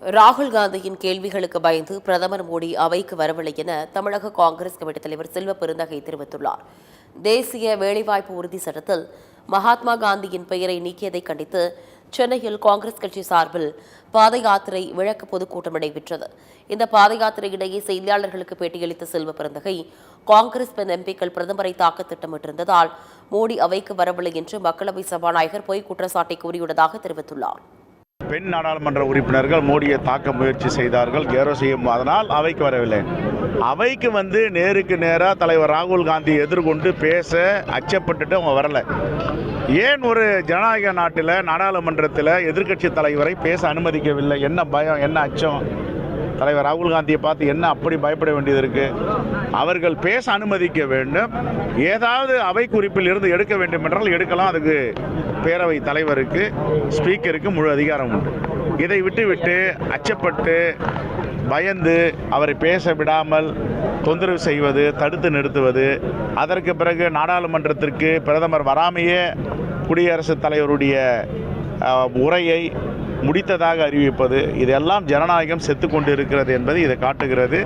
ராகுல் காந்தியின் கேள்விகளுக்கு பயந்து பிரதமர் மோடி அவைக்கு வரவில்லை என தமிழக காங்கிரஸ் கமிட்டி தலைவர் செல்வ பெருந்தகை தெரிவித்துள்ளார். தேசிய வேலைவாய்ப்பு உறுதி சட்டத்தில் மகாத்மா காந்தியின் பெயரை நீக்கியதை கண்டித்து சென்னையில் காங்கிரஸ் கட்சி சார்பில் பாத யாத்திரை விளக்க பொதுக்கூட்டம் நடைபெற்றது. இந்த பாத யாத்திரையிடையே செய்தியாளர்களுக்கு பேட்டியளித்த செல்வ பெருந்தகை, காங்கிரஸ் பெண் எம்பிக்கள் பிரதமரை தாக்க திட்டமிட்டிருந்ததால் மோடி அவைக்கு வரவில்லை என்று மக்களவை சபாநாயகர் பொய் குற்றச்சாட்டை கூறியுள்ளதாக தெரிவித்துள்ளார். பெண் நாடாளுமன்ற உறுப்பினர்கள் மோடியை தாக்க முயற்சி செய்தார்கள், கேரோ செய்யும், அதனால் அவைக்கு வரவில்லை. அவைக்கு நேருக்கு நேராக தலைவர் ராகுல் காந்தி எதிர்கொண்டு பேச அச்சப்பட்டுட்டு அவங்க வரல. ஏன் ஒரு ஜனநாயக நாட்டில் நாடாளுமன்றத்தில் எதிர்க்கட்சி தலைவரை பேச அனுமதிக்கவில்லை? என்ன பயம், என்ன அச்சம்? தலைவர் ராகுல் காந்தியை பார்த்து என்ன அப்படி பயப்பட வேண்டியது இருக்குது? அவர்கள் பேச அனுமதிக்க வேண்டும். ஏதாவது அவை குறிப்பில் இருந்து எடுக்க வேண்டும் என்றால் எடுக்கலாம். அதுக்கு பேரவை தலைவருக்கு, ஸ்பீக்கருக்கு முழு அதிகாரம் உண்டு. இதை விட்டு அச்சப்பட்டு பயந்து அவரை பேச விடாமல் தொந்தரவு செய்வது, தடுத்து நிறுத்துவது, அதற்கு பிறகு நாடாளுமன்றத்திற்கு பிரதமர் வராமையே குடியரசுத் தலைவருடைய உரையை முடித்ததாக அறிவிப்பது, இதெல்லாம் ஜனநாயகம் செத்து கொண்டு இருக்கிறது என்பதை இதை காட்டுகிறது.